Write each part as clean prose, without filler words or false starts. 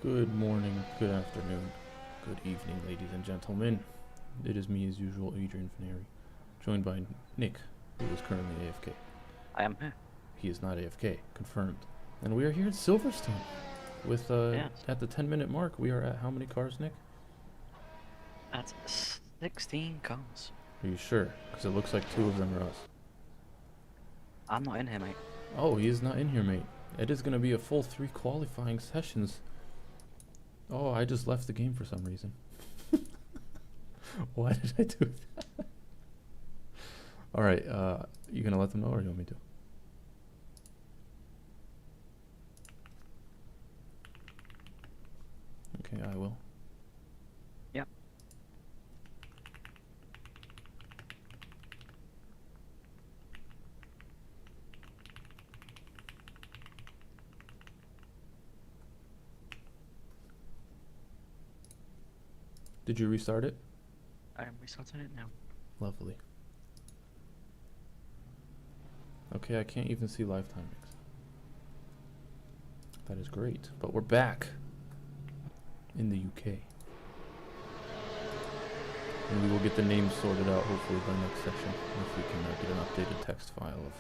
Good morning, good afternoon, good evening, ladies and gentlemen. It is me, as usual, Adrian Faneri, joined by Nick, who is currently AFK. I am here. He is not AFK, confirmed. And we are here at Silverstone. With, Yes. at the 10-minute mark, we are at how many cars, Nick? At 16 cars. Are you sure? Because it looks like 2 of them are us. I'm not in here, mate. Oh, he is not in here, mate. It is going to be a full 3 qualifying sessions. Oh, I just left the game for some reason. Why did I do that? Alright, you gonna let them know or you want me to? Okay, I will. Yep. Did you restart it? I am restarting it now. Lovely. Okay, I can't even see live timings. That is great. But we're back in the UK. And we will get the names sorted out hopefully by next session. If we can get an updated text file of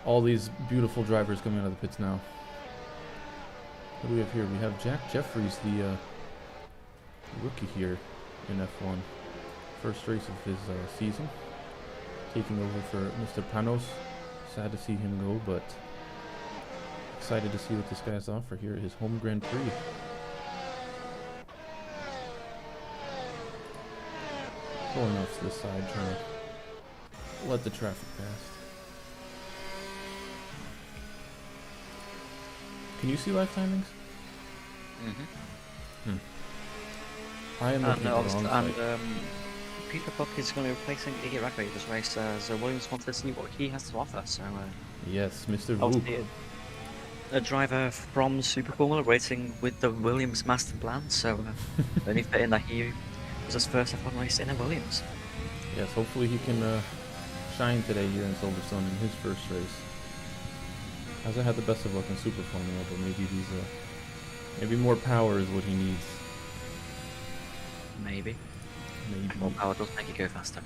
all these beautiful drivers coming out of the pits now. What do we have here? We have Jack Jeffries, the rookie here in F1. First race of his season. Taking over for Mr. Panos. Sad to see him go, but excited to see what this guy has to offer here at his home Grand Prix. Going off to the side, trying to let the traffic pass. Can you see live timings? Mm-hmm. I am looking at the wrong site. Peter Buck is going to be replacing Iggy Ragway this race, so Williams wants to see what he has to offer. So, Yes, Mr. Whoop. obviously a driver from Super Formula racing with the Williams master plan. So, let me fit in that he was his first F1 race in a Williams. Yes, hopefully he can shine today here in Silverstone in his first race. Hasn't had the best of luck in Super Formula, but maybe these, maybe more power is what he needs. Maybe. Maybe. More power does make you go faster.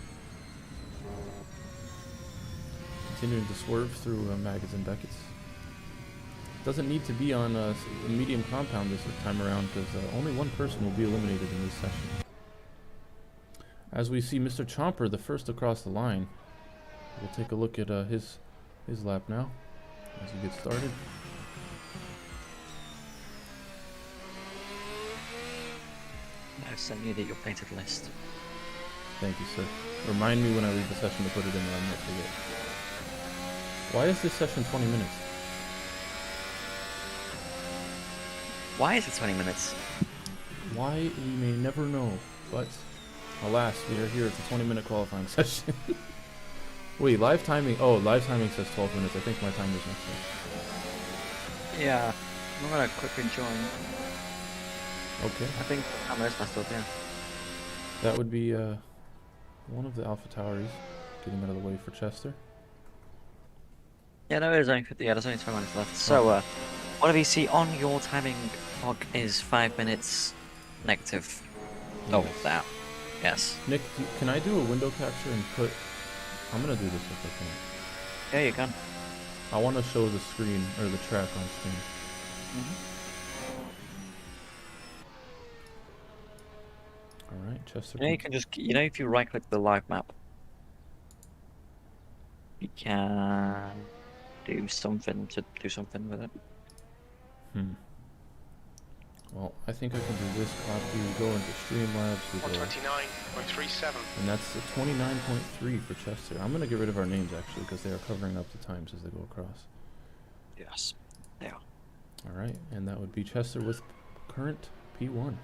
Continuing to swerve through Maggots and Beckett's. Doesn't need to be on a medium compound this time around because only one person will be eliminated in this session. As we see Mr. Chomper, the first across the line. We'll take a look at his lap now as he gets started. I sent you your painted list. Thank you, sir. Remind me when I leave the session to put it in there, I might forget. Why is this session 20 minutes? Why is it 20 minutes? Why, we may never know, but alas, we are here at the 20-minute qualifying session. Wait, live timing, oh, live timing says 12 minutes, I think my timer's messed up. Yeah, I'm gonna quickly join. Okay. I think the camera's messed up, yeah. That would be one of the Alpha Towers getting out of the way for Chester. Yeah, no, there's only 50, yeah, there's only 20 minutes left. So, whatever you see on your timing log is 5 minutes negative. Oh, Yes. that. Yes. Nick, can I do a window capture and put... I'm going to do this if I can. Yeah, you can. I want to show the screen, or the track on screen. Alright, Chester. You can just, if you right click the live map, you can do something to do something with it. Well, I think I can do this copy. We go into Streamlabs. We go, 129.37. and that's the 29.3 for Chester. I'm going to get rid of our names, actually, because they are covering up the times as they go across. Yes. Yeah. Alright, and that would be Chester with current P1.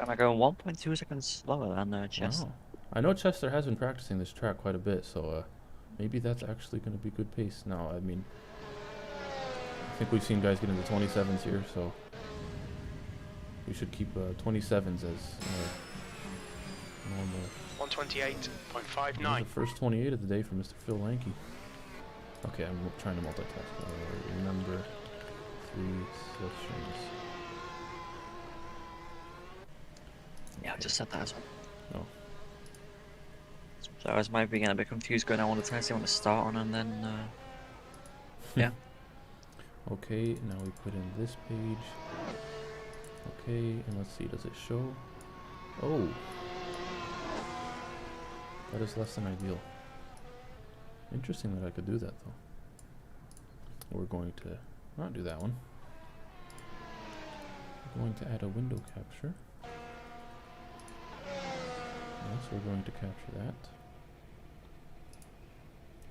Am I going 1.2 seconds slower than Chester? Wow. I know Chester has been practicing this track quite a bit, so maybe that's actually going to be good pace. Now, I mean, I think we've seen guys get into 27s here, so we should keep 27s as normal. 128.59. The first 28 of the day for Mr. Phil Lanky. Okay, I'm trying to multitask. Remember 3 sessions. Yeah, I just said that as well. Oh. So I was maybe getting a bit confused going on all the times I want to start on, and then yeah. Okay, now we put in this page. Okay, and let's see, does it show? Oh, that is less than ideal. Interesting that I could do that though. We're going to not do that one. We're going to add a window capture. Yes, we're going to capture that.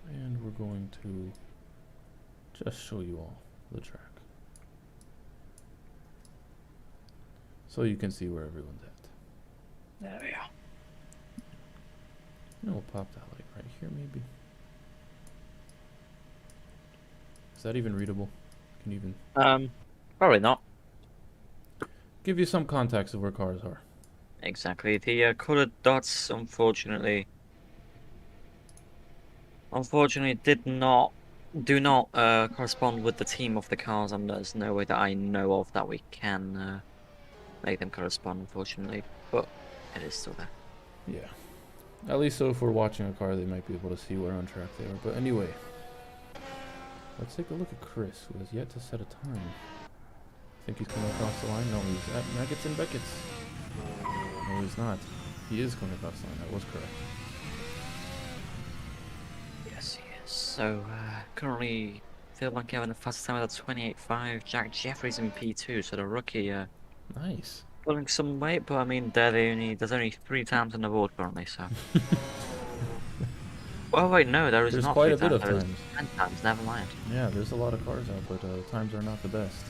And we're going to just show you all the track. So you can see where everyone's at. There we are. And we'll pop that like right here maybe. Is that even readable? Can even Probably not. give you some context of where cars are. Exactly. The colored dots, unfortunately, do not correspond with the team of the cars, and there's no way that I know of that we can make them correspond, unfortunately. But it is still there. Yeah. At least so if we're watching a car, they might be able to see where on track they are. But anyway, let's take a look at Chris, who has yet to set a time. Think he's coming across the line? No, he's at Maggots and Beckett's. No, he's not. He is coming across the line. That was correct. Yes, he is. So currently, feel like having a fastest time at 28.5. Jack Jeffries in P2, so the rookie Nice. pulling some weight, but I mean, there's only 3 times on the board currently, so. Well, wait, no, there is There's not quite 3 a bit times. of There is times. 10 times. Never mind. Yeah, there's a lot of cars out, but times are not the best.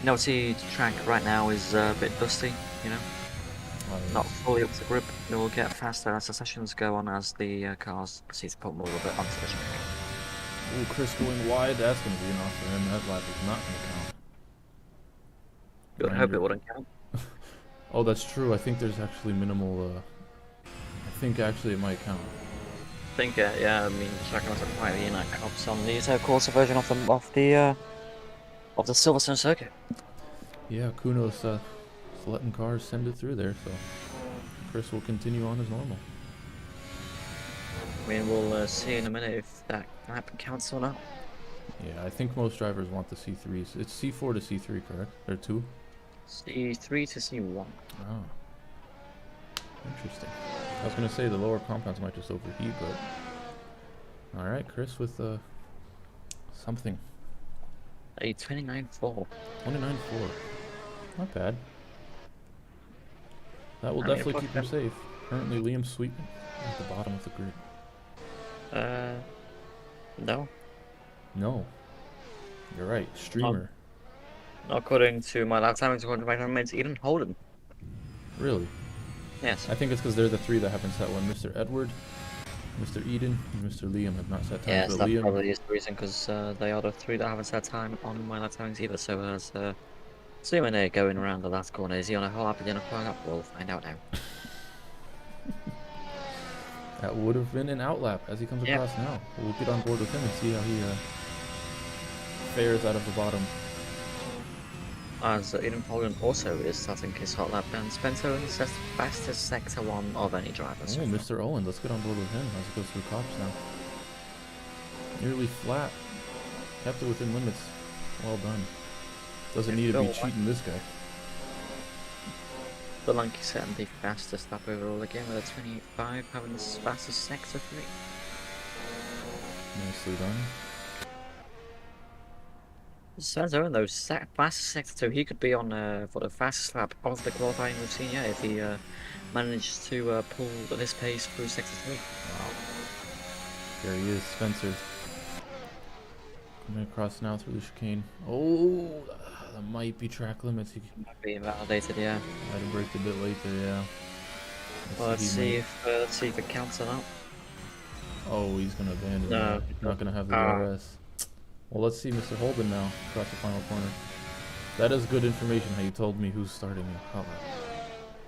You know, see, the track right now is a bit dusty. You know, not fully up to grip. It will get faster as the sessions go on, as the cars proceed to put more of it onto the track. Ooh, Chris going wide. That's going to be enough for him. That lap is not going to count. Good, hope it wouldn't count. Oh, that's true. I think there's actually minimal. I think actually it might count. I think, yeah, I mean, the track was quite the night cops on the quarter version of the Silverstone circuit. Yeah, Kunos letting cars send it through there, so Chris will continue on as normal. I mean, we'll see in a minute if that lap counts or not. Yeah, I think most drivers want the C3s. It's C4 to C3, correct? Or 2? C3 to C1. Oh. Interesting. I was going to say the lower compounds might just overheat, but... Alright, Chris with something. A 29.4. 29.4. Not bad. That will I mean, definitely keep him safe. Currently Liam Sweetman at the bottom of the grid. No. No. You're right. Streamer. Not according to my lap time, according to my time, it's Eden Holden. Really? Yes. I think it's because they're the 3 that haven't set one. Mr. Edward, Mr. Eden, and Mr. Liam have not set time. Yes, but that Liam, probably is the reason, because they are the 3 that haven't set time on my lap timings either. So as Suman going around the last corner, is he on a whole lap and on a corner up? We'll find out now. that would have been an outlap as he comes across now. We'll get on board with him and see how he fares out of the bottom. As Eden Holden also is starting his hot lap, and Spencer is the fastest sector 1 of any driver. Oh, So Mr. Owen, let's get on board with him as he goes through cops now. Nearly flat. Kept it within limits. Well done. Doesn't need to be cheating this guy. Belanki setting the fastest lap overall again with a 28.5, having the fastest sector 3. Nicely done. Spencer Owen though, fastest sector 2, he could be on for the fastest lap of the qualifying we've seen yet if he managed to pull this pace through sector 3. Wow. There he is, Spencer. Coming across now through the chicane. Oh, that might be track limits. He Might be invalidated, yeah. might have braked a bit later, yeah. Well, let's see if it counts or not. Oh, he's gonna abandon No, that. Not gonna have the RS. Well, let's see Mr. Holden now across the final corner. That is good information how you told me who's starting.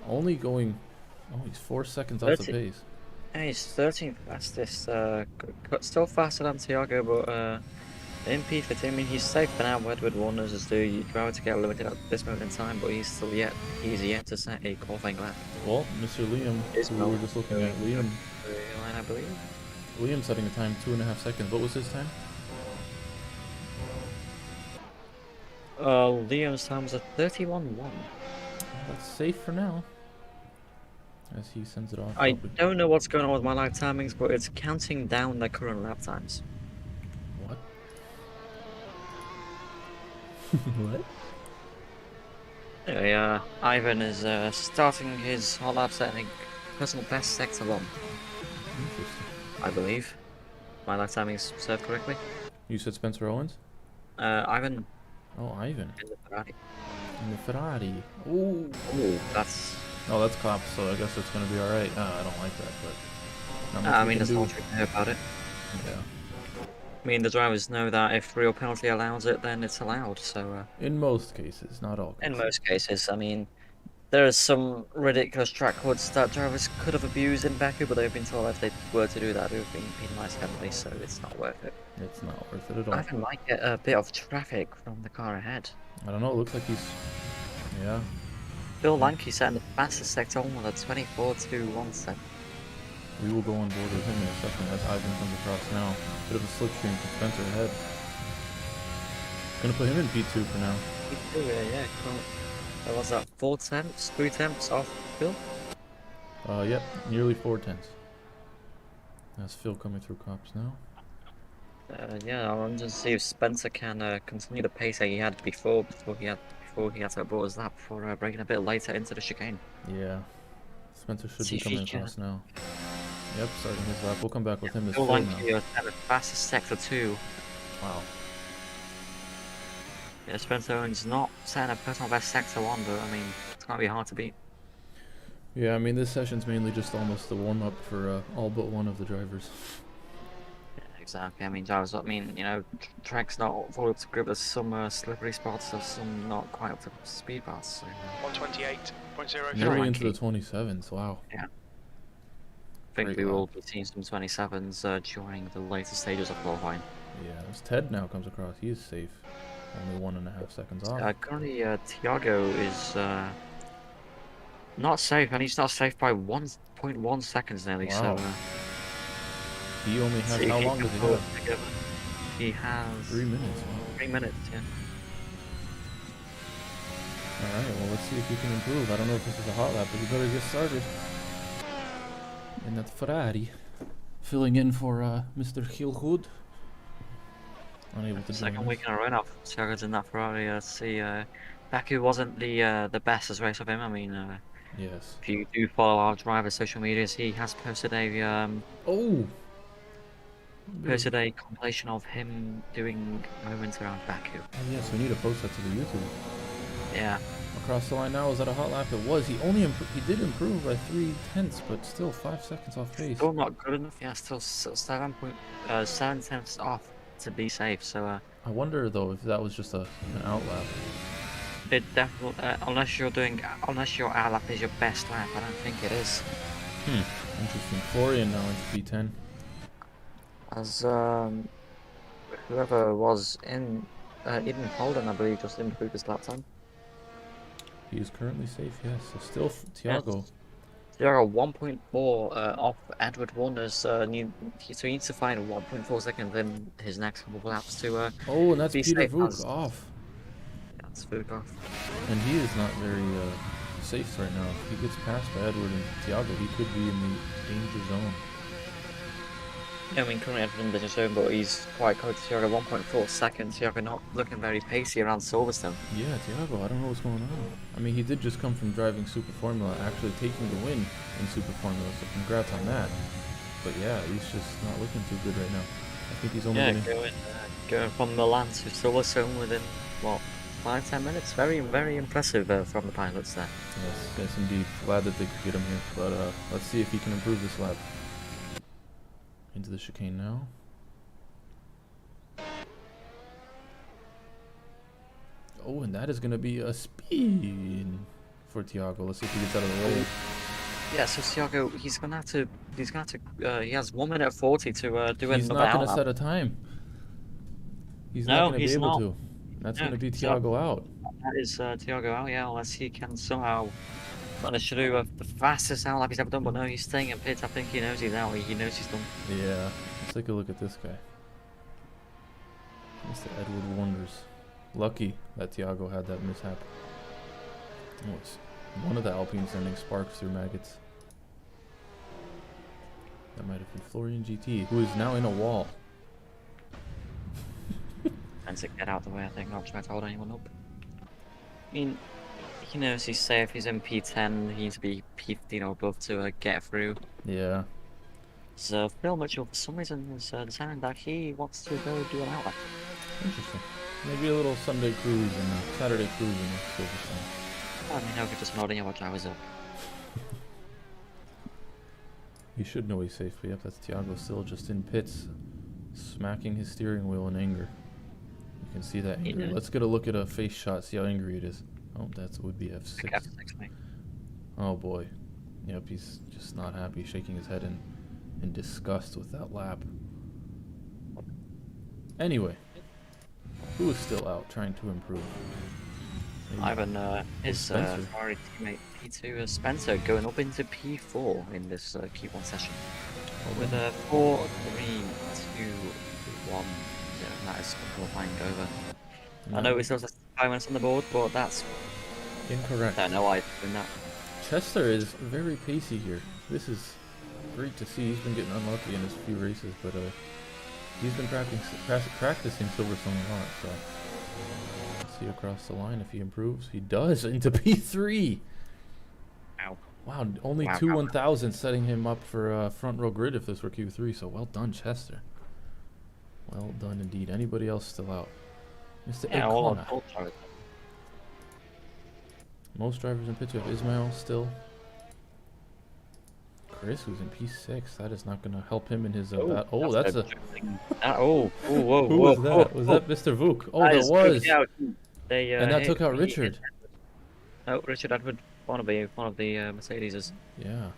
Only going... Oh, he's 4 seconds off the pace. Yeah, he's 13th fastest. Still faster than Thiago, but In P15, I mean, he's safe for now. Edward Warner's is the driver to get limited at this moment in time, but he's yet to set a qualifying lap. Well, Mr. Liam, Is who we were just looking at, Liam, I believe. Liam setting a time 2.5 seconds. What was his time? Liam's time was a 31-1. That's safe for now. As he sends it off. I probably. don't know what's going on with my lap timings, but it's counting down the current lap times. What? What? Anyway, Ivan is starting his hot lap setting personal best sector 1, Interesting. I believe. My lap timings served correctly. You said Spencer Owens? Ivan Oh, Ivan. in the Ferrari. In the Ferrari. Ooh. Ooh, that's... Oh, that's cops, so I guess it's gonna be alright. I don't like that, but... not much I we mean, can there's do. not much we can do about it. Yeah. I mean, the drivers know that if real penalty allows it, then it's allowed, so... In most cases, not all cases. in most cases, I mean, there are some ridiculous track codes that drivers could have abused in Baku, but they've been told if they were to do that, it would be penalised heavily, so it's not worth it. It's not worth it at all. Ivan might get a bit of traffic from the car ahead. I don't know, it looks like he's... Yeah. Bill Lanke setting the fastest sector on with a 24.217. We will go on board with him in a second as Ivan comes across now. Bit of a slipstream to Spencer ahead. Gonna put him in P2 for now. Yeah, cool. What's that, 4 tenths, 3 tenths off Bill? Yep, nearly 4/10. That's Phil coming through cops now. Yeah, I want to see if Spencer can continue the pace that he had before he had to abort his lap before breaking a bit later into the chicane. Yeah. Spencer should See be if he coming can- across now. Yep, starting his lap. We'll come back with him as Bill Phil now. Lanke had the fastest sector 2. Wow. Yeah, Spencer Owens not setting a personal best sector 1, but I mean, it's gonna be hard to beat. Yeah, I mean, this session's mainly just almost the warm-up for all but one of the drivers. Yeah, exactly. I mean, drivers, you know, track's not fully up to grip. There's some slippery spots, there's some not quite up to speed parts. So, 128.03. Nearly into the Lanke. 27s, wow. I think Great we will lap. be seeing some 27s during the later stages of qualifying. Yeah, as Ted now comes across, he is safe. Only 1.5 seconds off. Currently, Tiago is not safe, and he's not safe by 1.1 seconds nearly. Wow. So, He only has, see if how he long can does he pull have? it together. He has 3 minutes, wow. 3 minutes, yeah. Alright, well, let's see if he can improve. I don't know if this is a hot lap, but he better get started. In that Ferrari. Filling in for Mr. Gilgoed. Unable to join Second us. week in a row now. Tiago's in that Ferrari. Baku wasn't the best race of him. I mean, Yes. if you do follow our driver's social medias, he has posted a Oh! compilation of him doing moments around Baku. Oh, yes, we need to post that to the YouTube. Yeah. Across the line now, is that a hot lap? It was. He did improve by 3/10, but still 5 seconds off pace. Still not good enough. Yeah, still 7 tenths off to be safe. So I wonder though if that was just an out lap. it definitely unless your out lap is your best lap, I don't think it is. Interesting. Florian now into P10. As whoever was in even Holden, I believe, just improved his lap time. He is currently safe, yes. So still Tiago. There are 1.4 off Edward Warner's. So he needs to find 1.4 seconds in his next couple of laps to. Oh, and that's be Peter safe Vuk as- off. That's food off. And he is not very safe right now. If he gets passed by Edward and Tiago, he could be in the danger zone. Yeah, I mean, currently Edward in the zone, but he's quite close to Tiago. 1.4 seconds. Tiago not looking very pacey around Silverstone. Yeah, Tiago, I don't know what's going on. I mean, he did just come from driving Super Formula, actually taking the win in Super Formula, so congrats on that. But yeah, he's just not looking too good right now. I think he's only Going from Milan to Silverstone within, what, 5-10 minutes? Very, very impressive from the pilots there. Yes, indeed. Glad that they could get him here. But let's see if he can improve this lap. Into the chicane now. Oh, and that is going to be a spin for Tiago. Let's see if he gets out of the way. Yeah, so Tiago, he has 1 minute 40 to do He's another not going out to lap. set a time. He's not No, going to be he's able not. to. That's No, going to be so Tiago out. that is Tiago out, yeah, unless he can somehow manage to do the fastest out lap he's ever done. But no, he's staying in pits. I think he knows he's out. He knows he's done. Yeah. Let's take a look at this guy. Mr. Edward Wonders. Lucky that Tiago had that mishap. Oh, it's one of the Alpines sending sparks through maggots. That might have been Florian GT, who is now in a wall. And to get out the way, I think, not trying to hold anyone up. I mean, he knows he's safe. He's in P10. He needs to be P15 or above to get through. Yeah. So Phil Mitchell, for some reason, is deciding that he wants to go do an outlet. Interesting. Maybe a little Sunday cruise and a Saturday cruise in Silverstone. I mean, I could just nodding what I was up. You should know he's safe, but yep, that's Tiago still just in pits, smacking his steering wheel in anger. You can see that anger. Yeah. Let's get a look at a face shot, see how angry it is. Oh, that would be F6. F6, mate. Oh boy. Yep, he's just not happy, shaking his head in disgust with that lap. Anyway, who is still out trying to improve? Maybe Ivan, his Spencer. Ferrari teammate P2, Spencer, going up into P4 in this Q1 session. With a 4, 3, 2, 1. Yeah, that is qualifying over. I know it still has 5 minutes on the board, but that's... Incorrect. I don't know why it's doing that. Chester is very pacey here. This is great to see. He's been getting unlucky in his few races, but he's been practicing Silverstone a lot, so let's see across the line if he improves. He does into P3. Ow. Wow, only Wow. two 1000 setting him up for front row grid if this were Q3, so well done, Chester. Well done indeed. Anybody else still out? Mr. Yeah, O'Connor. all drivers. Most drivers in pits. We have Ismail still. Chris, who's in P6. That is not going to help him in his... oh, that's a... Oh, whoa, Who was that? Was that Mr. Vuk? Oh, that was. They, And that took out Richard. Oh, Richard Edward, one of the Mercedeses. Yeah.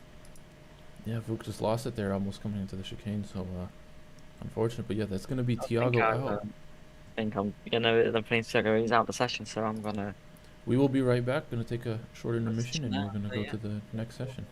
Yeah, Vuk just lost it there, almost coming into the chicane, so unfortunate. But yeah, that's going to be Tiago out. I think I'm, the playing Tiago, he's out of the session, so I'm gonna... We will be right back. Going to take a short intermission, and we're going to go to the next session.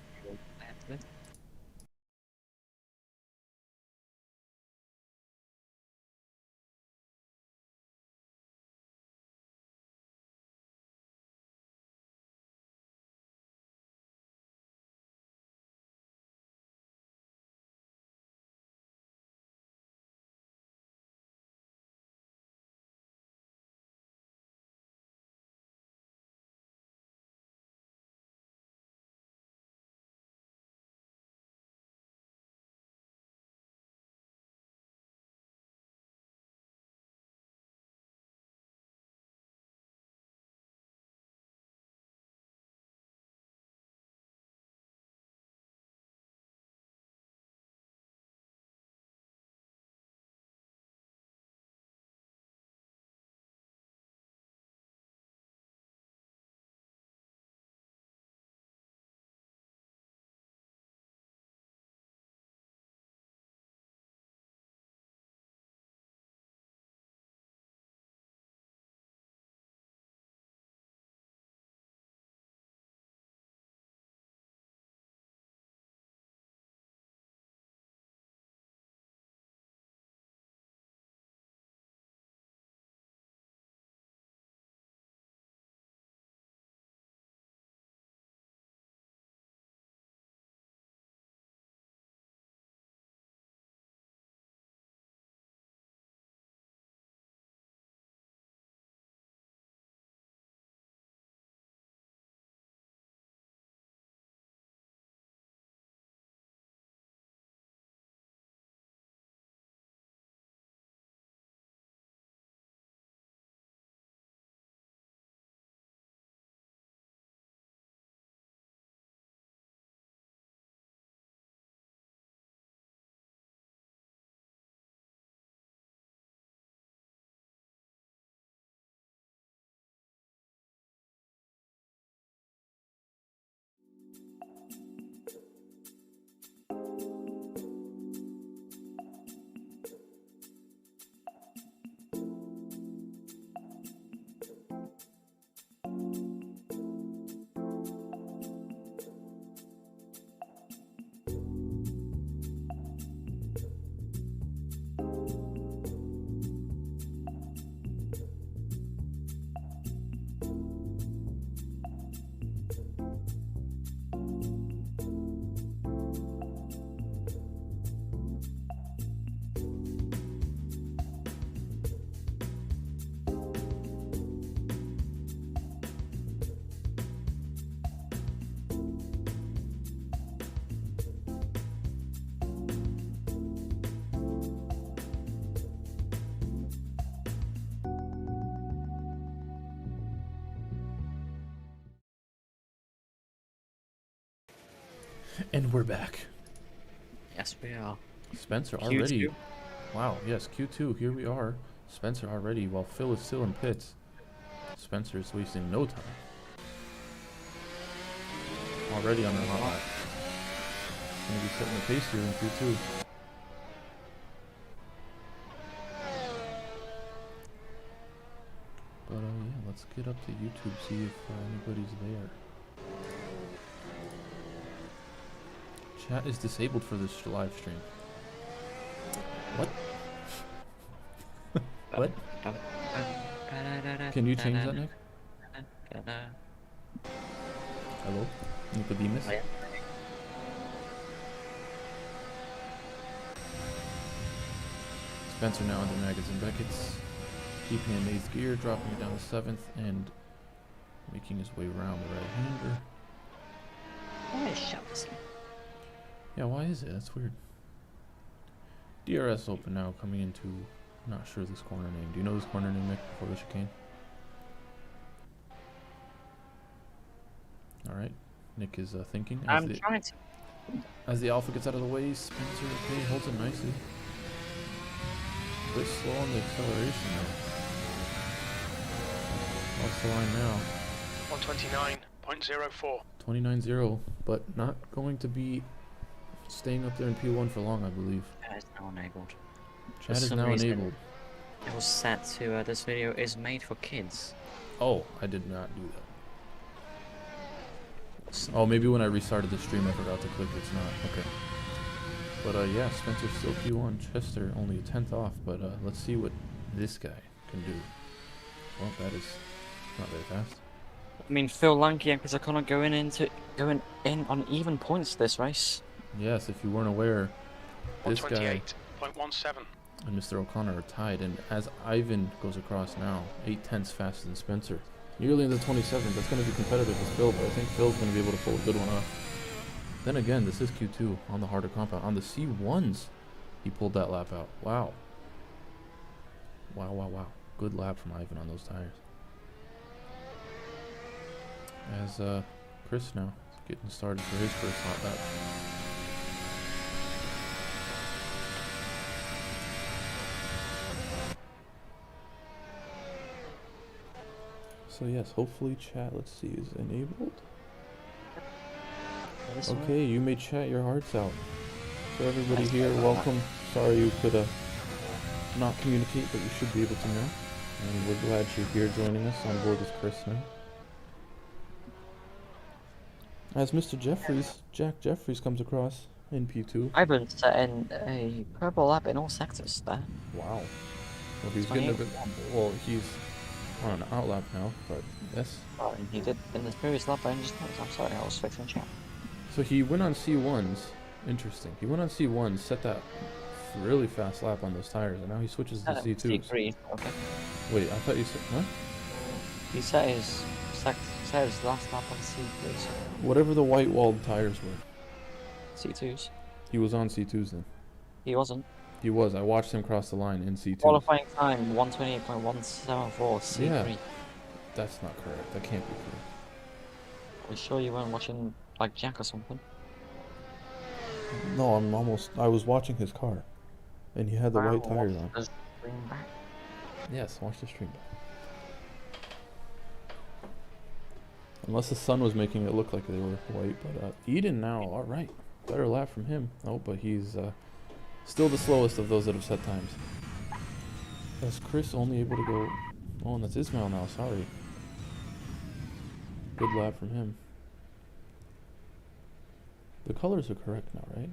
And we're back. Yes, we are. Spencer Q2. already. Wow, yes, Q2, here we are. Spencer already, while Phil is still in pits. Spencer is wasting no time. Already on the hot lap. Gonna be setting the pace here in Q2. But yeah, let's get up to YouTube, see if anybody's there. Chat is disabled for this live stream. What? What? Can you change that, Nick? Hello? Nicodemus? Oh, yeah. Spencer now under Magazine Beckett's. Keeping in 8th gear, dropping it down to 7th, and making his way around the right-hander. Why is Shabbos? Yeah, why is it? That's weird. DRS open now, coming into... Not sure this corner name. Do you know this corner name, Nick, before the chicane? Alright. Nick is thinking. I'm trying to. As the Alpha gets out of the way, Spencer, okay, holds it nicely. A bit slow on the acceleration though. Off the line now. 129.04. 29-0, but not going to be staying up there in P1 for long, I believe. Chat is now enabled. Chat is some now reason, enabled. It was set to this video is made for kids. Oh, I did not do that. Oh, maybe when I restarted the stream I forgot to click it's not. Okay. But yeah, Spencer's still P1. Chester only a 10th off, but let's see what this guy can do. Well, that is not very fast. I mean, Phil Lanky and Chris O'Connor going in on even points this race. Yes, if you weren't aware, this guy 128.17. and Mr. O'Connor are tied, and as Ivan goes across now, 8/10 faster than Spencer. Nearly in the 27th, that's going to be competitive with Phil, but I think Phil's going to be able to pull a good one off. Then again, this is Q2 on the harder compound. On the C1s, he pulled that lap out. Wow. Wow, wow, wow. Good lap from Ivan on those tires. As Chris now getting started for his first hot lap. So yes, hopefully chat, let's see, is enabled. Okay, you may chat your hearts out. So everybody here, welcome. Sorry you could not communicate, but you should be able to now. And we're glad you're here joining us on board with Chris now. As Mr. Jeffries, Jack Jeffries comes across in P2. Ivan set in a purple lap in all sectors there. Wow. Well, he's getting a bit. Well, he's on an outlap now, but yes. Oh, and he did in the previous lap. I just noticed. I'm sorry, I was fixing chat. So he went on C1s. Interesting. He went on C1s, set that really fast lap on those tires, and now he switches to C2s. C3. Okay. Wait, I thought you said what? He set his last lap on C3s. Whatever the white walled tires were. C2s. He was on C2s then. He wasn't. He was. I watched him cross the line in C2. Qualifying time 128.174 C3. Yeah. That's not correct. That can't be correct. Are you sure you weren't watching like Jack or something? No, I was watching his car. And he had the white tires on. The stream back. Yes, watch the stream. Unless the sun was making it look like they were white, but Eden now, alright. Better lap from him. Oh, but he's still the slowest of those that have set times. That's Chris only able to go... Oh, and that's Ismail now, sorry. Good lap from him. The colors are correct now, right?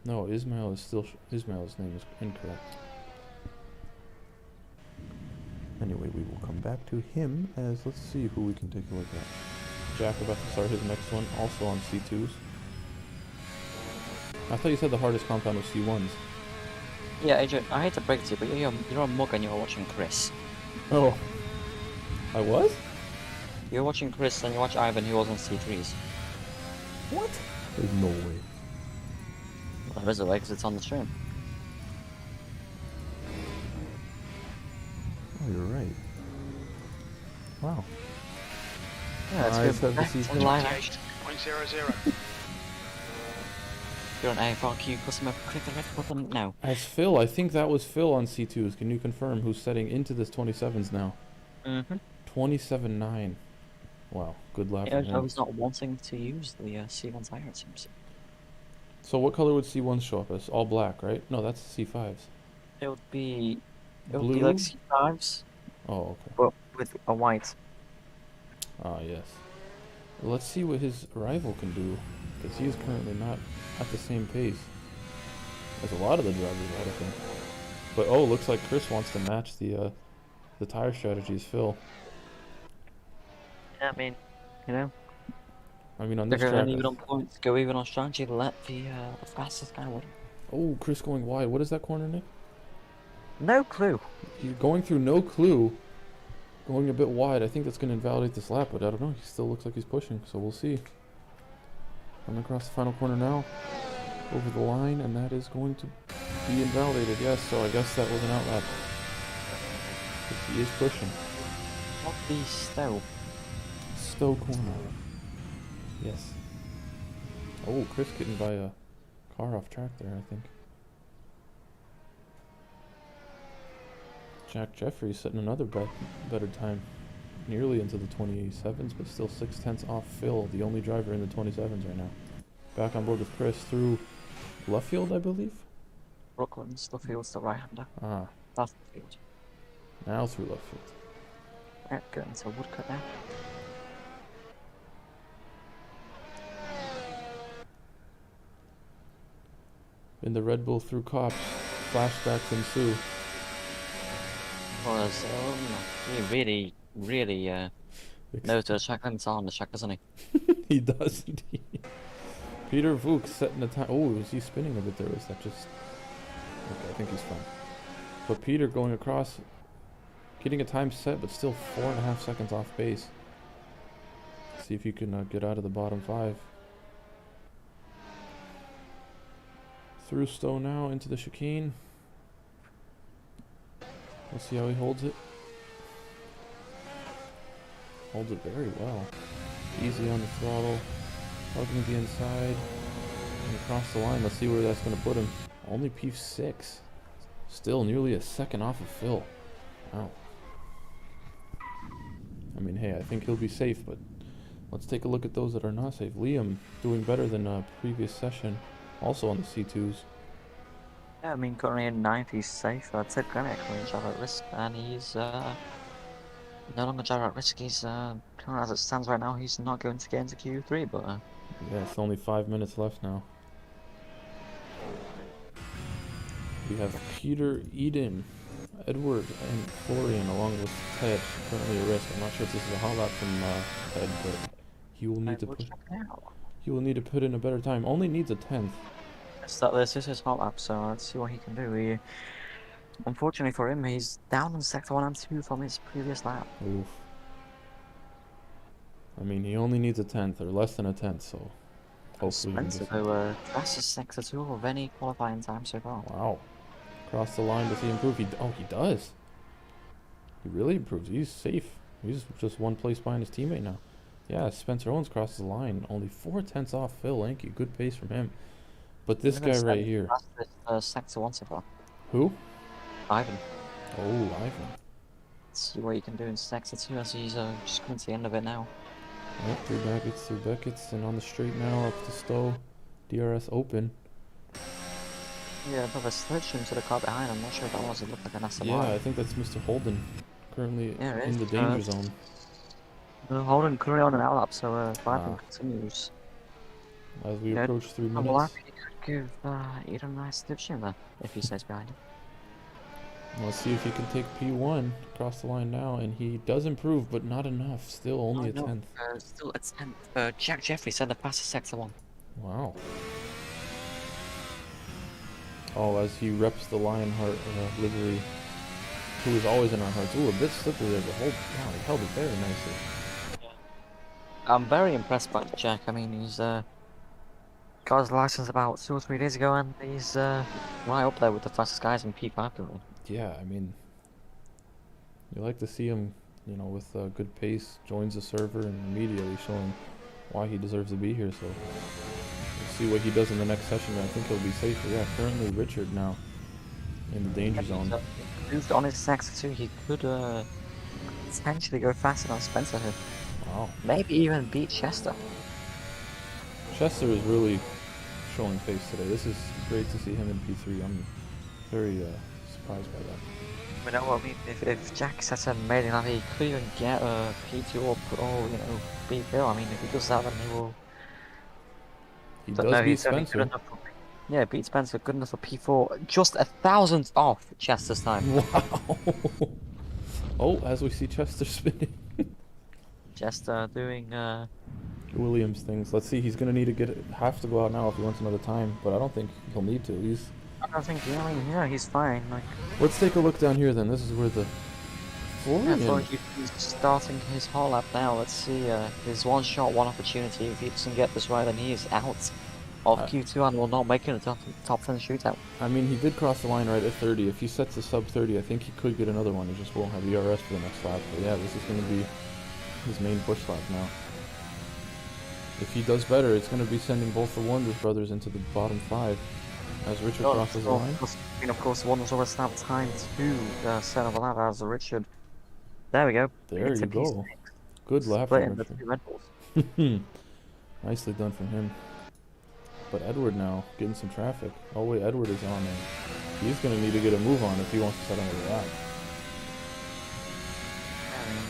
No, Ismail is still... Ismail's name is incorrect. Anyway, we will come back to him as let's see who we can take a look at. Jack about to start his next one, also on C2s. I thought you said the hardest compound was C1s. Yeah, Adrian, I hate to break it to you, but you're a mug and you're watching Chris. Oh. I was? You're watching Chris and you watch Ivan who was on C3s. What? There's no way. Well, there is a way because it's on the stream. Oh, you're right. Wow. Yeah, it's good. Back to live action. 28.00. You're an AFR queue customer. Click the red button now. As Phil, I think that was Phil on C2s. Can you confirm who's setting into this 27s now? Mm-hmm. 27.9. Wow, good lap Yeah, for I him. was not wanting to use the C1 tire, it seems. So what color would C1s show up as? All black, right? No, that's C5s. It would be Blue? like C5s, Oh, okay. but with a white. Ah, yes. Let's see what his rival can do, because he is currently not at the same pace as a lot of the drivers, I think. But oh, looks like Chris wants to match the tire strategies, Phil. Yeah, I mean, you know, I mean, on they're this track. going even on points, go even on strategy, let the fastest guy win. Oh, Chris going wide. What is that corner, Nick? No clue. He's going through no clue. Going a bit wide. I think that's going to invalidate this lap, but I don't know. He still looks like he's pushing, so we'll see. Coming across the final corner now. Over the line, and that is going to be invalidated. Yes, so I guess that was an outlap. But he is pushing. Not the Stowe. Stowe corner. Yes. Oh, Chris getting by a car off track there, I think. Jack Jeffries setting another better time. Nearly into the 27s, but still 0.6 off Phil, the only driver in the 27s right now. Back on board with Chris through Luffield, I believe? Brooklyn's the field's the right-hander. Ah, That's the field. now through Luffield. Right, going to Woodcut now. In the Red Bull through Cops, flashbacks ensue. Was he really knows the track limits on the track, doesn't he? He does indeed. Peter Vuk setting the time. Oh, is he spinning a bit there? Is that just... Okay, I think he's fine. But Peter going across, getting a time set, but still 4.5 seconds off pace. See if you can get out of the bottom 5. Through Stowe now into the chicane. Let's see how he holds it. Holds it very well. Easy on the throttle. Hugging the inside. And across the line. Let's see where that's going to put him. Only P6. Still nearly a second off of Phil. Wow. I mean, hey, I think he'll be safe, but let's take a look at those that are not safe. Liam doing better than previous session. Also on the C2s. Yeah, I mean, currently in 9th, he's safe. Ted Grenick currently driver at risk, and he's no longer driver at risk. He's currently, as it stands right now, he's not going to get into Q3, but Yeah, it's only 5 minutes left now. We have Peter, Eden, Edward, and Florian along with Ted currently at risk. I'm not sure if this is a hot lap from Ted, but he will need to put in a better time. Only needs a 10th. This is his hot lap, so let's see what he can do. Unfortunately for him, he's down in sector 1 and 2 from his previous lap. Oof. I mean, he only needs a 10th or less than a 10th, so hopefully Spencer, though, fastest sector 2 of any qualifying time so far. Wow. Across the line, does he improve? He does. He really improves. He's safe. He's just 1 place behind his teammate now. Yeah, Spencer Owens crosses the line. Only 4/10 off Phil Lanky. Good pace from him. But this guy right here. Sector 1 so far. Who? Ivan. Oh, Ivan. Let's see what you can do in sector 2 as he's just coming to the end of it now. Yep, through Beckett's, and on the straight now up to Stowe. DRS open. Yeah, but the switch into the car behind, I'm not sure if that was. It looked like an SMR. Yeah, I think that's Mr. Holden. Currently in the danger zone. Holden currently on an outlap, so fighting continues. As we approach 3 minutes. He could give Eden a nice dipshit there if he stays behind him. Let's see if he can take P1 across the line now, and he does improve, but not enough. Still only a 10th. Still a 10th. Jack Jeffries said the fastest sector 1. Wow. Oh, as he reps the Lionheart livery, who is always in our hearts. Ooh, a bit slippery there, but wow, he held it very nicely. I'm very impressed by Jack. I mean, he's got his license about 2 or 3 days ago, and he's right up there with the fastest guys in P5 currently. Yeah, I mean, you like to see him, you know, with good pace, joins the server, and immediately showing why he deserves to be here. So we'll see what he does in the next session. I think he'll be safer. Yeah, currently Richard now in the danger zone. Moved on his sector too. He could potentially go faster than Spencer here. Wow. Maybe even beat Chester. Chester is really showing face today. This is great to see him in P3. I'm very surprised by that. You know what I mean? If Jack sets a maiden lap, he could even get a P2 or beat Bill. I mean, if he does that, then he will. He But does no, beat he's only good Spencer. enough for yeah, beat Spencer, good enough for P4. Just 1,000th off Chester's time. Wow. Oh, as we see Chester spinning. Chester doing Williams things. Let's see. He's gonna need to have to go out now if he wants another time, but I don't think he'll need to. I don't think yeah, he's fine. Like Let's take a look down here then. This is where the yeah, Florian. he's starting his whole lap now. Let's see. His one shot, one opportunity. If he doesn't get this right, then he is out of Q2 and will not make it a top 10 shootout. I mean, he did cross the line right at 30. If he sets a sub 30, I think he could get another one. He just won't have ERS for the next lap. But yeah, this is going to be his main push lap now. If he does better, it's going to be sending both the Wonders brothers into the bottom 5 as Richard crosses the line. Of course, the Wonders always have time to set up a lap as Richard. There we go. There you go. Good lap from Richard. Nicely done from him. But Edward now getting some traffic. Oh wait, Edward is on there. He's going to need to get a move on if he wants to set another lap.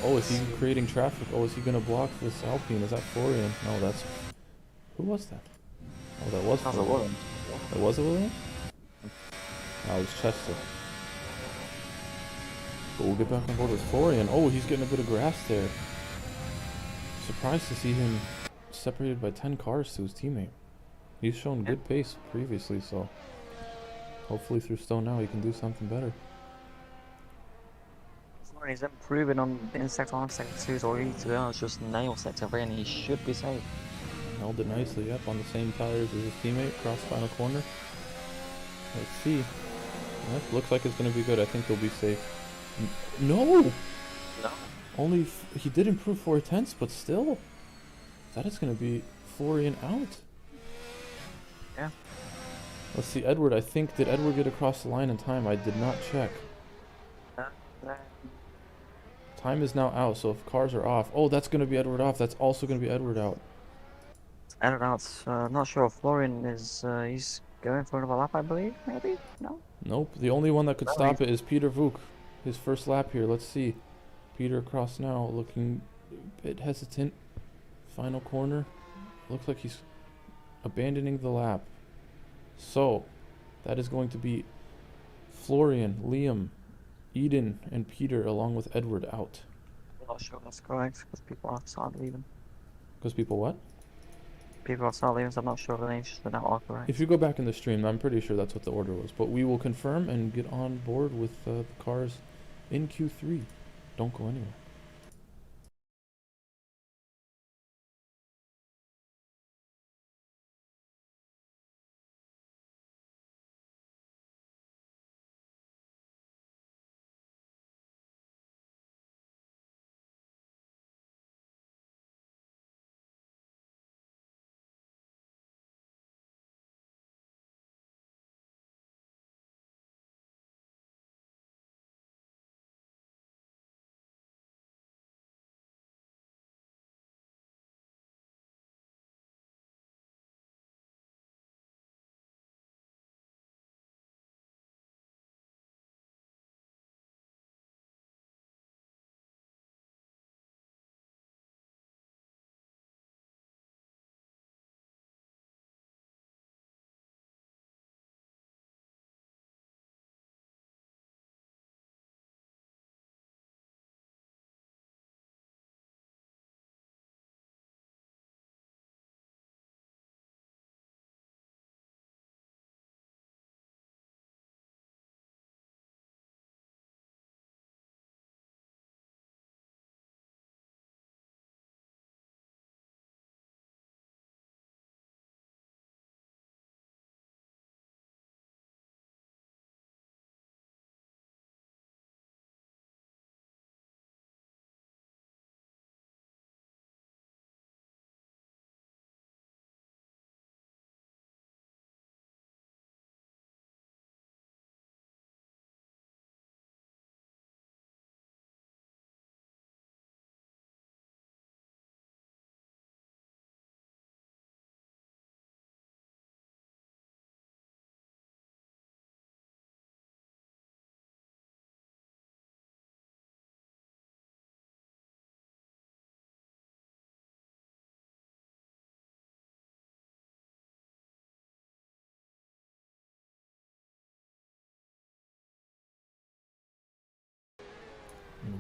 Oh, is he creating traffic? Oh, is he going to block this Alpine? Is that Florian? No, that's... Who was that? Oh, that was Florian. That was a William? No, it was Chester. But we'll get back on board with Florian. Oh, he's getting a bit of grass there. Surprised to see him separated by 10 cars to his teammate. He's shown good pace previously, so hopefully through Stone now he can do something better. He's improving on in Sector 1 and Sector 2, so to be honest, just nail Sector 3 and he should be safe. Held it nicely up on the same tires as his teammate, cross final corner. Let's see. That looks like it's going to be good. I think he'll be safe. No! Only he did improve 4/10, but still. That is going to be Florian out. Yeah. Let's see, Edward, I think, did Edward get across the line in time? I did not check. Time is now out, so if cars are off... Oh, that's going to be Edward off. That's also going to be Edward out. Edward out. Not sure. Florian is... he's going for another lap, I believe. Maybe? No? Nope. The only one that could stop it is Peter Vuk. His first lap here. Let's see. Peter across now, looking a bit hesitant. Final corner. Looks like he's abandoning the lap. So, that is going to be Florian, Liam, Eden, and Peter, along with Edward, out. I'm not sure that's correct, because people are start leaving. Because people what? People are start leaving, so I'm not sure the names are not all correct. If you go back in the stream, I'm pretty sure that's what the order was. But we will confirm and get on board with the cars in Q3. Don't go anywhere.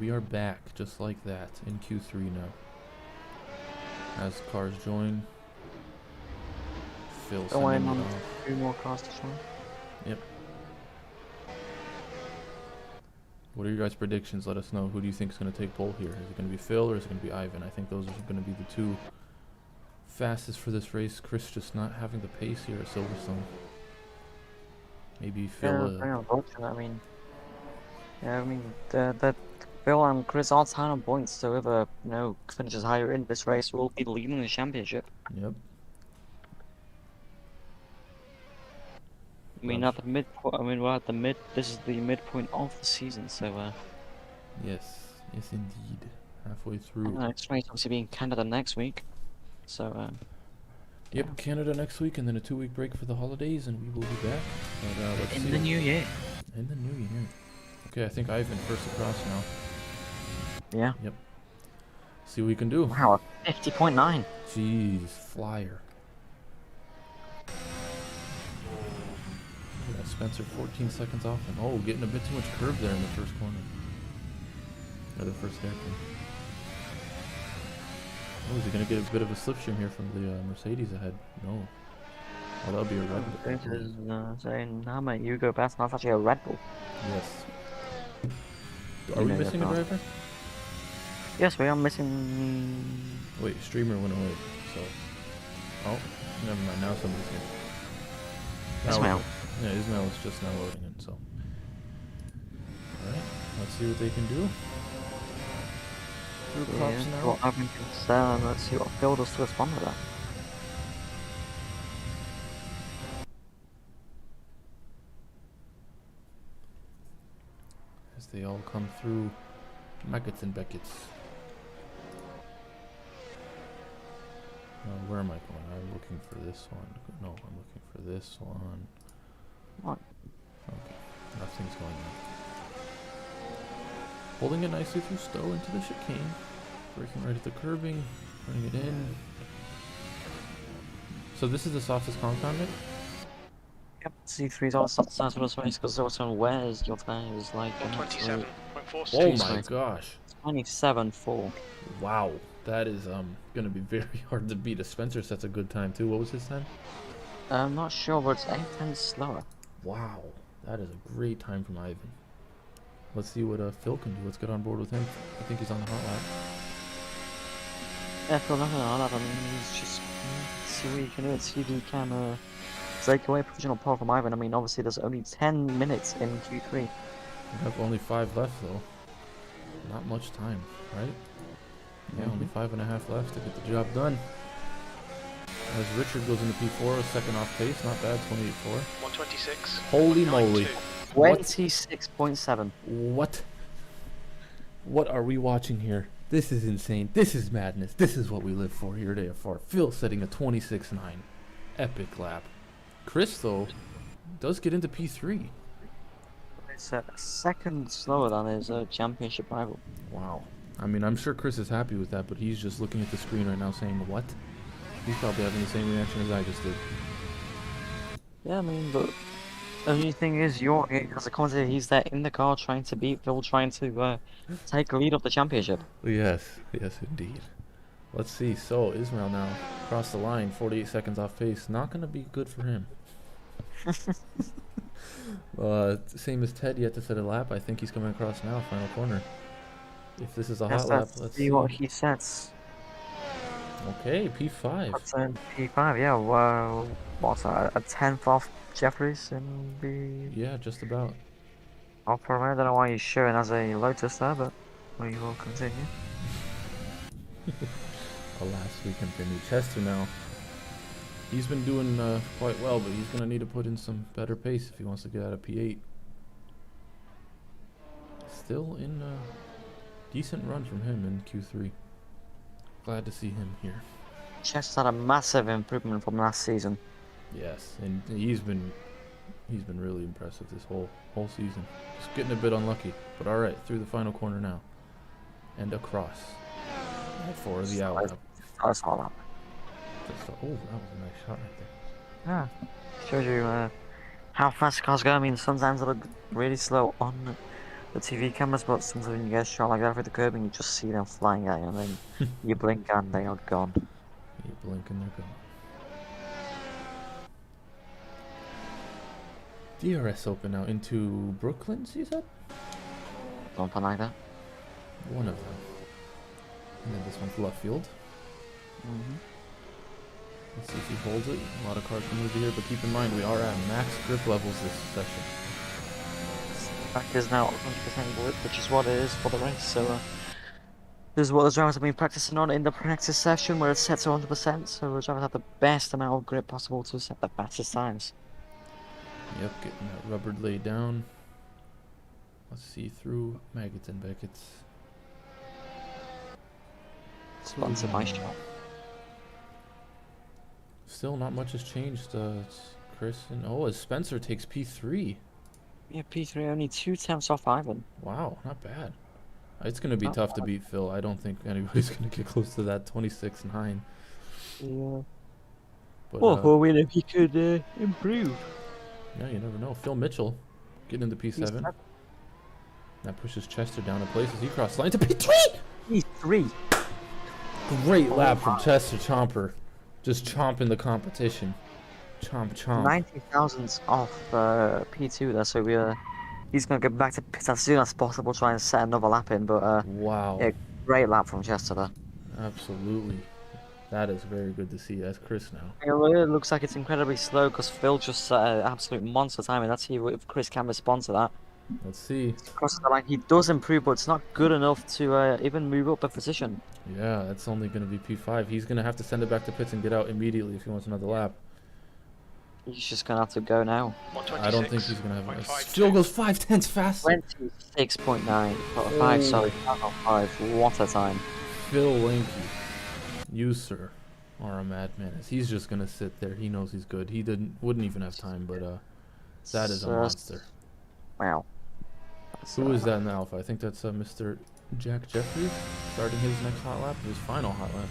we are back just like that in Q3 now. As cars join, Phil sending it off. 2 more cars to join. Yep. What are your guys' predictions? Let us know. Who do you think is going to take pole here? Is it going to be Phil or is it going to be Ivan? I think those are going to be the two fastest for this race. Chris just not having the pace here at Silverstone. Maybe Phil. Yeah, very unfortunate. I mean, that Phil and Chris are tied on points, so whoever finishes higher in this race will be leading the championship. Yep. I mean, at the midpoint. I mean, we're at the mid. This is the midpoint of the season, so. Yes, indeed. Halfway through. Next race obviously being Canada next week, so. Yep, yeah. Canada next week, and then a 2-week break for the holidays, and we will be back. But, let's in see. the new year. In the new year. Okay, I think Ivan first across now. Yeah. Yep. See what we can do. Wow, 50.9. Jeez, flyer. Yeah, Spencer 14 seconds off him. Oh, getting a bit too much curve there in the first corner. Or the first hairpin. Oh, is he going to get a bit of a slipstream here from the Mercedes ahead? No. Oh, that'll be a Red Bull. This is saying, nah, mate, you go best. That's actually a Red Bull. Yes. Are we missing a driver? Yes, we are missing. Wait, streamer went away. So. Oh, never mind. Now somebody's here. Ismail. Yeah, Ismail is just now loading in. So. Alright, let's see what they can do. Through props now. What happened to let's see what Phil does to respond to that. As they all come through Maggots and Beckett's. Where am I going? I'm looking for this one. No, I'm looking for this one. What? Okay, nothing's going on. Holding it nicely through Stowe into the chicane. Braking right at the curbing. Putting it in. So this is the softest compound, Nick? Yep, C3's all size for this race because Silverstone wears your tires like 27.46. Oh my gosh. 27.4. Wow. That is gonna be very hard to beat. Spencer sets a good time too. What was his time? I'm not sure, but it's 8 tenths slower. Wow. That is a great time from Ivan. Let's see what Phil can do. Let's get on board with him. I think he's on the hot lap. Yeah, Phil, nothing on that. I mean, he's just see what he can do. See if he can take away provisional pole from Ivan. I mean, obviously there's only 10 minutes in Q3. We have only 5 left though. Not much time, right? Yeah, only 5.5 left to get the job done. As Richard goes into P4, a second off pace, not bad, 28.4. 126. Holy moly. 26.7. What? What are we watching here? This is insane. This is madness. This is what we live for here at AFR. Phil setting a 26.9. Epic lap. Chris, though, does get into P3. It's a second slower than his championship rival. Wow. I mean, I'm sure Chris is happy with that, but he's just looking at the screen right now saying, what? He's probably having the same reaction as I just did. Yeah, I mean, but the only thing is, as a commentator, he's there in the car trying to beat Phil, trying to take the lead of the championship. Yes, yes, indeed. Let's see. So, Ismail now across the line, 48 seconds off pace. Not going to be good for him. Same as Ted, yet to set a lap. I think he's coming across now, final corner. If this is a hot lap, let's see what he sets. Okay, P5. That's a P5, yeah. Well, what's that? A 10th off Jeffries in the. Yeah, just about. Off for a minute. I don't know why he's showing as a Lotus there, but we will continue. Alas, we continue. Chester now. He's been doing quite well, but he's going to need to put in some better pace if he wants to get out of P8. Still in decent run from him in Q3. Glad to see him here. Chester's had a massive improvement from last season. Yes, and he's been really impressive this whole season. Just getting a bit unlucky, but all right, through the final corner now, and across for the out lap. That's all up. Oh, that was a nice shot right there. Yeah, shows you how fast cars go. I mean, sometimes they look really slow on the TV cameras, but sometimes you get a shot like that with the curb and you just see them flying at you, and then you blink and they are gone. You blink and they're gone. DRS open now into Brooklyn's, you said? Something like that. One of them. And then this one's left field. Let's see if he holds it. A lot of cars can move here, but keep in mind we are at max grip levels this session. Back is now 100% grip, which is what it is for the race. So this is what the drivers have been practicing on in the practice session, where it's set to 100%. So the drivers have the best amount of grip possible to set the fastest times. Yep, getting that rubber laid down. Let's see through Maggots and Beckett's. Sponsored by shot. Still not much has changed. It's Chris and as Spencer takes P3. Yeah, P3 only 2 tenths off Ivan. Wow, not bad. It's going to be Not tough to bad. beat Phil. I don't think anybody's going to get close to that 26-9. Yeah. But, Well, wait if he could improve. yeah, you never know. Phil Mitchell getting into P7. That pushes Chester down to places. He crossed line to P3! P3. Great lap from Chester Chomper. Just chomping the competition. Chomp, chomp. 90 thousandths off P2 there, so he's going to get back to pit as soon as possible, try and set another lap in, but Wow. yeah, great lap from Chester there. Absolutely. That is very good to see. That's Chris now. It looks like it's incredibly slow because Phil just set an absolute monster time, and let's see if Chris can respond to that. Let's see. Across the line, he does improve, but it's not good enough to even move up a position. Yeah, that's only going to be P5. He's going to have to send it back to pits and get out immediately if he wants another lap. He's just going to have to go now. I don't think he's going to have it. Still goes 5 tenths faster. 26.9. 5, sorry. 5. What a time. Phil Lanky. You, sir, are a madman. He's just going to sit there. He knows he's good. He wouldn't even have time, but that is a monster. Wow. Who is that in the Alpha? I think that's Mr. Jack Jeffries starting his next hot lap, his final hot lap.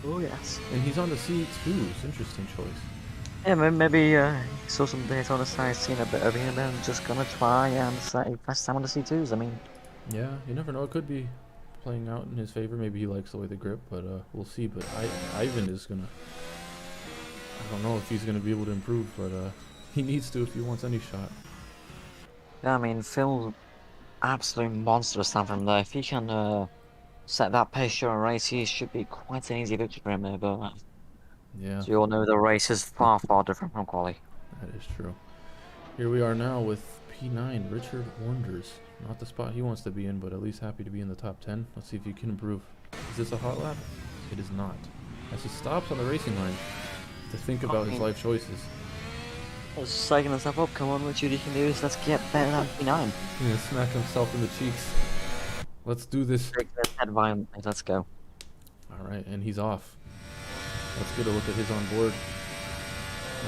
Oh, yes. And he's on the C2s. Interesting choice. Yeah, maybe he saw some data on the side, seen a bit of him, and just gonna try and set a fast time on the C2s. I mean, yeah, you never know. It could be playing out in his favor. Maybe he likes the way they grip, but we'll see. But Ivan is gonna. I don't know if he's gonna be able to improve, but he needs to if he wants any shot. yeah, I mean, Phil, absolute monstrous time from there. If he can set that pace during a race, he should be quite an easy victory for him there. But Yeah, as you all know, the race is far, far different from quali. that is true. Here we are now with P9, Richard Wonders. Not the spot he wants to be in, but at least happy to be in the top 10. Let's see if he can improve. Is this a hot lap? It is not. As he stops on the racing line to think about his life choices. Just psyching himself up. Come on, Richard, you can do this. Let's get better than P9. He's gonna smack himself in the cheeks. Let's do this. Break that head violently. Let's go. Alright, and he's off. Let's get a look at his on board.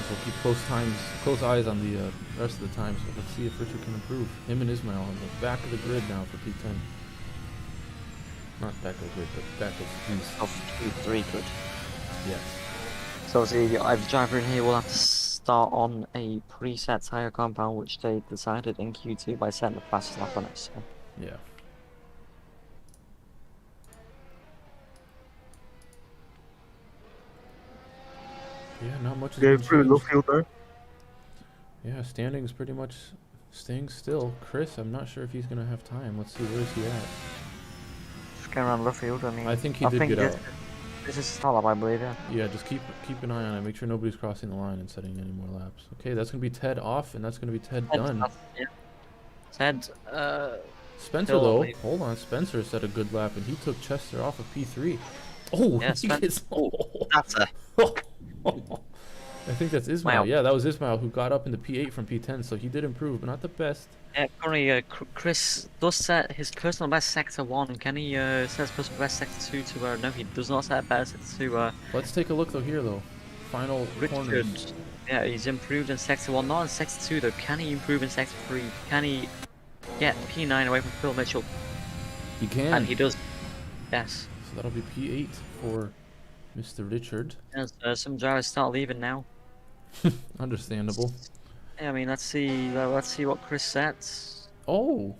We'll keep close eyes on the rest of the time. So let's see if Richard can improve. Him and Ismail on the back of the grid now for P10. Not back of the grid, but back of the P3 good. Yes. So the driver in here will have to start on a preset tire compound, which they decided in Q2 by setting the fastest lap on it. So. Yeah. Yeah, not much has been changed. field there. Yeah, standings pretty much staying still. Chris, I'm not sure if he's gonna have time. Let's see, where's he at? Just going around left field. I mean, I think he did get out. This is start lap, I believe. Yeah. Yeah, just keep an eye on it. Make sure nobody's crossing the line and setting any more laps. Okay, that's gonna be Ted off, and that's gonna be Ted done. Yeah. Ted. Spencer Phil, though, wait. hold on. Spencer set a good lap, and he took Chester off of P3. Oh, Yeah, he gets. That's a. I think that's Ismail. Wow. Yeah, that was Ismail who got up into P8 from P10, so he did improve, but not the best. Yeah, currently, Chris does set his personal best sector 1. Can he set his personal best sector 2 to no, he does not set a better sector 2. Let's take a look though here though. Final corners. Richard, yeah, he's improved in sector 1, not in sector 2 though. Can he improve in sector 3? Can he get P9 away from Phil Mitchell? He can. And he does. Yes. So that'll be P8 for Mr. Richard. As some drivers start leaving now. Understandable. Yeah, I mean, let's see what Chris sets. Oh.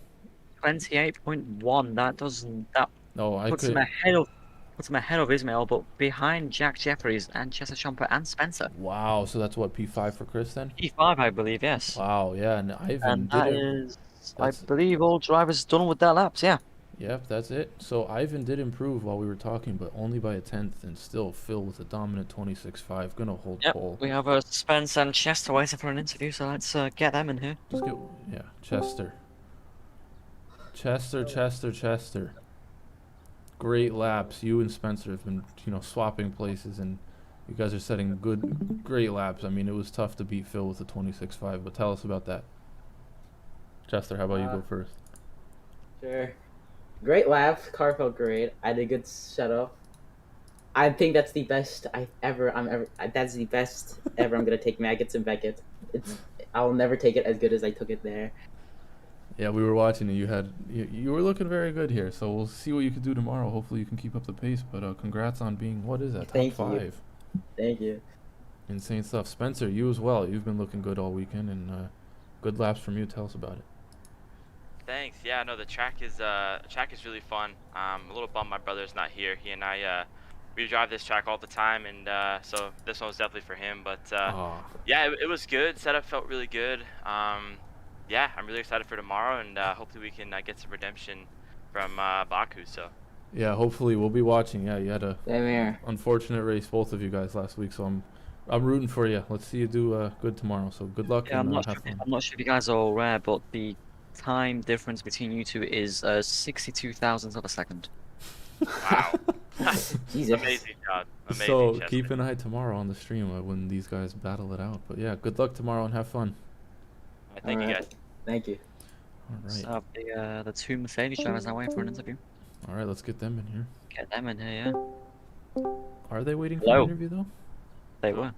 28.1. That doesn't. That No, I puts him could. ahead of. Puts him ahead of Ismail, but behind Jack Jeffries and Chester Shumper and Spencer. Wow. So that's what, P5 for Chris then? P5, I believe, yes. Wow. Yeah. And Ivan And did that it. is, I That's. believe, all drivers done with their laps. Yeah. Yep, that's it. So Ivan did improve while we were talking, but only by a tenth, and still Phil with a dominant 26.5, gonna hold Yep. pole. We have Spence and Chester waiting for an interview, so let's get them in here. Just get, yeah, Chester. Chester. Great laps. You and Spencer have been, swapping places, and you guys are setting great laps. I mean, it was tough to beat Phil with a 26.5, but tell us about that. Chester, how about you go first? Sure. Great lap. Car felt great. I had a good setup. I think that's the best that's the best ever I'm gonna take Maggots and Beckett. I'll never take it as good as I took it there. Yeah, we were watching and you were looking very good here. So we'll see what you can do tomorrow. Hopefully you can keep up the pace. But congrats on being, what is that, top Thank you. 5? Thank you. Insane stuff. Spencer, you as well. You've been looking good all weekend, and good laps from you. Tell us about it. Thanks. Yeah, no, the track is really fun. A little bummed my brother's not here. He and I we drive this track all the time, and so this one was definitely for him. But yeah, it was good. Setup felt really good. Yeah, I'm really excited for tomorrow, and hopefully we can get some redemption from Baku. So. Yeah, hopefully we'll be watching. Yeah, you had a Same here. unfortunate race, both of you guys, last week. So I'm rooting for you. Let's see you do good tomorrow. So good luck. Yeah, and I'm have fun. not sure if you guys are aware, but the time difference between you two is 62 thousandths of a second. Wow. Jesus. Amazing job. Amazing. So Chester. keep an eye tomorrow on the stream when these guys battle it out. But yeah, good luck tomorrow and have fun. Thank you Alright. guys. Thank you. All right. So the two Mercedes drivers now waiting for an interview. All right, let's get them in here. Get them in here, yeah. Are they waiting for Hello. an interview though? They were.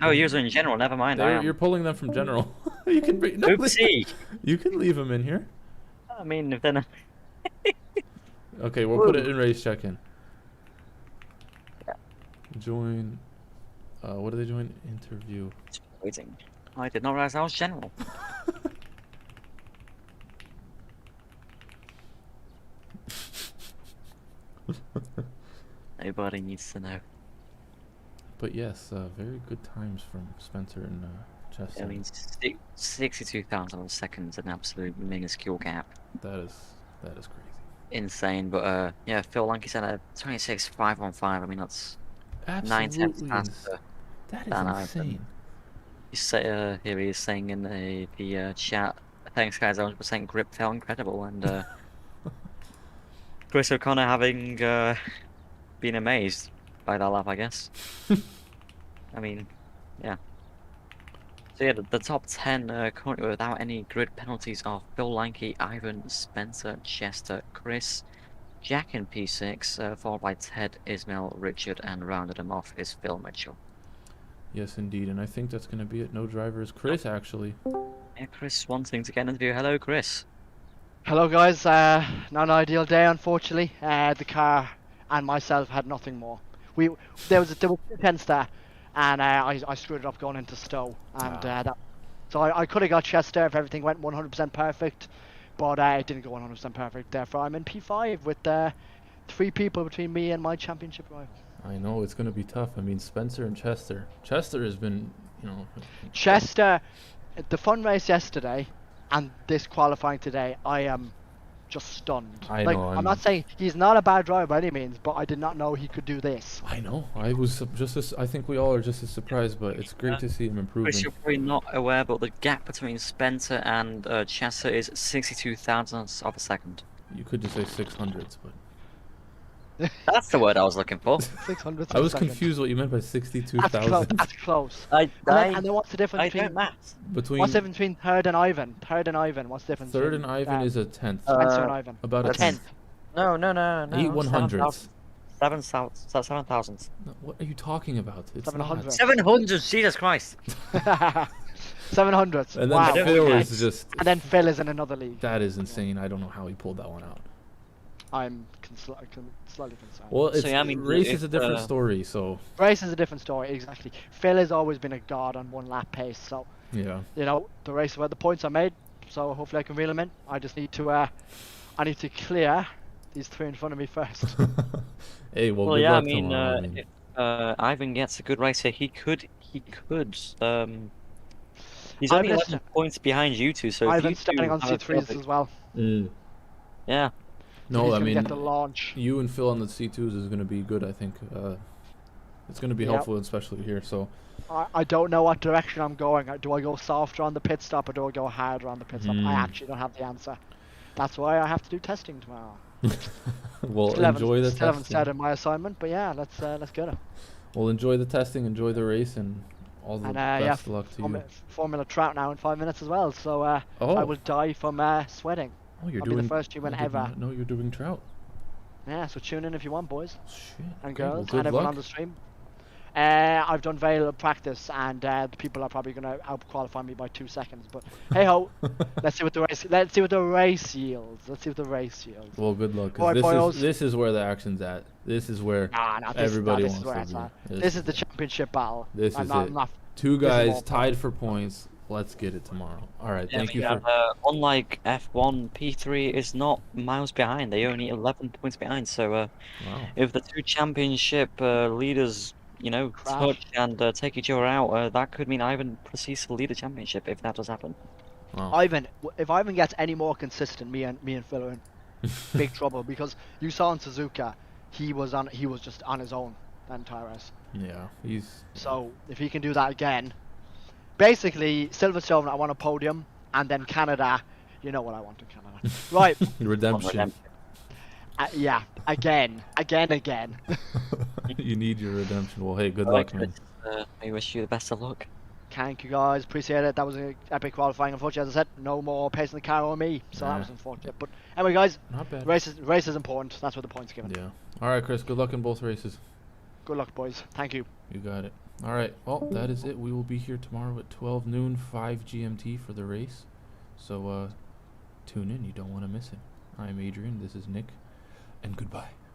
Oh, user in general. Never mind. You're pulling them from general. You can bring. No, Oopsie. you can leave them in here. I mean, if they're not. Okay, we'll put it in race check-in. Yeah. Join. What do they join? Interview. Waiting. I did not realize I was general. Nobody needs to know. But yes, very good times from Spencer and Chester. I mean, 62,000 seconds, an absolute minuscule gap. That is crazy. Insane, but yeah, Phil Lanky said a 26.5 on 5. I mean, that's Absolutely 9/10 faster. That is Dan insane. Here he is saying in the chat, thanks guys, 100% grip felt incredible, and Chris O'Connor having been amazed by that lap, I guess. I mean, yeah. So yeah, the top 10 currently without any grid penalties are Phil Lanky, Ivan, Spencer, Chester, Chris, Jack in P6, followed by Ted, Ismail, Richard, and rounded him off is Phil Mitchell. Yes, indeed, and I think that's going to be it. No drivers. Chris, actually. Yeah, Chris wanting to get an interview. Hello, Chris. Hello guys, not an ideal day unfortunately. The car and myself had nothing more. There was 2/10 there, and I screwed it up going into Stowe, and so I could have got Chester if everything went 100% perfect, but it didn't go 100% perfect. Therefore, I'm in P5 with 3 people between me and my championship rival. I know it's going to be tough. I mean, Spencer and Chester. Chester has been, Chester, the fun race yesterday, and this qualifying today, I am just stunned. I like, know, I'm not saying he's not a bad driver by any means, but I did not know he could do this. I know. I was just as. I think we all are just as surprised, but it's great to see him improving. Chris, you're probably not aware, but the gap between Spencer and Chester is 62 thousandths of a second. You could just say 600s, but. That's the word I was looking for. 600. I was confused what you meant by 62,000. That's close. I And then what's the difference don't between maths. Between what's the difference between third and Ivan? What's the difference? third and between, Ivan is a tenth. Spencer and Ivan. About a A tenth. No. 8 100s. 7,000. No, what are you talking about? It's 700. not. 700, Jesus Christ. 700. And then Wow. Phil is just. And then Phil is in another league. That is insane. I don't know how he pulled that one out. I'm slightly concerned. Well, it's, So, yeah, I mean, race if, is a different story, so. Race is a different story, exactly. Phil has always been a god on one lap pace, so Yeah. the race where the points are made, so hopefully I can reel them in. I just need to clear these 3 in front of me first. Hey, well, Well, good yeah, I luck mean, tomorrow. I mean, if Ivan gets a good race here, he could, he's only Ivan is 11 points behind you two, so if you Ivan's starting two on have a C3s perfect, as well, yeah, so no, he's I gonna mean, get the launch. you and Phil on the C2s is going to be good, I think. It's going to be Yep. helpful, especially here. So, I don't know what direction I'm going. Do I go softer on the pit stop or do I go harder on the pit stop? I actually don't have the answer. That's why I have to do testing tomorrow. well, Still enjoy the haven't testing. started my assignment, but yeah, let's get it. Well, enjoy the testing, enjoy the race, and all the And best luck to you. Formula Trout now in 5 minutes as well, so I Oh, will die from sweating. oh, you're I'll doing. be the first human I did ever. not know you're doing trout. Yeah, so tune in if you want, boys Shit. and Okay, well, girls, good and everyone luck. on the stream. I've done very little practice, and the people are probably going to out-qualify me by 2 seconds. But hey ho, let's see what the race. Let's see what the race yields. Let's see what the race yields. Well, good luck. 'Cause Alright, boys. this is where the action's at. This is where everybody this wants is where to it's be. at. This is the championship battle. This I'm is not, it. I'm not, Two this is guys more tied for points. Let's get it tomorrow. All right. yeah, Thank you but, for. unlike F1, P3 is not miles behind. They're only 11 points behind. So Wow. if the two championship leaders, Crash. touch and take each other out, that could mean Ivan proceeds to lead the championship if that does happen. Wow. Ivan, if Ivan gets any more consistent, me and Phil are in big trouble, because you saw in Suzuka, he was just on his own that entire race. Yeah. He's. So if he can do that again, basically Silverstone, I want a podium, and then Canada, you know what I want in Canada, right? Redemption. Yeah, again. You need your redemption. Well, hey, good Alright, luck, man. Chris, I wish you the best of luck. Thank you guys, appreciate it. That was an epic qualifying. Unfortunately, as I said, no more pacing the car on me, so that was unfortunate. But anyway, guys, Not bad. race is important. That's what the points given. Yeah. All right, Chris. Good luck in both races. Good luck, boys. Thank you. You got it. All right. Well, that is it. We will be here tomorrow at 12 noon, 5 GMT for the race. So tune in. You don't want to miss it. I'm Adrian. This is Nick. And goodbye.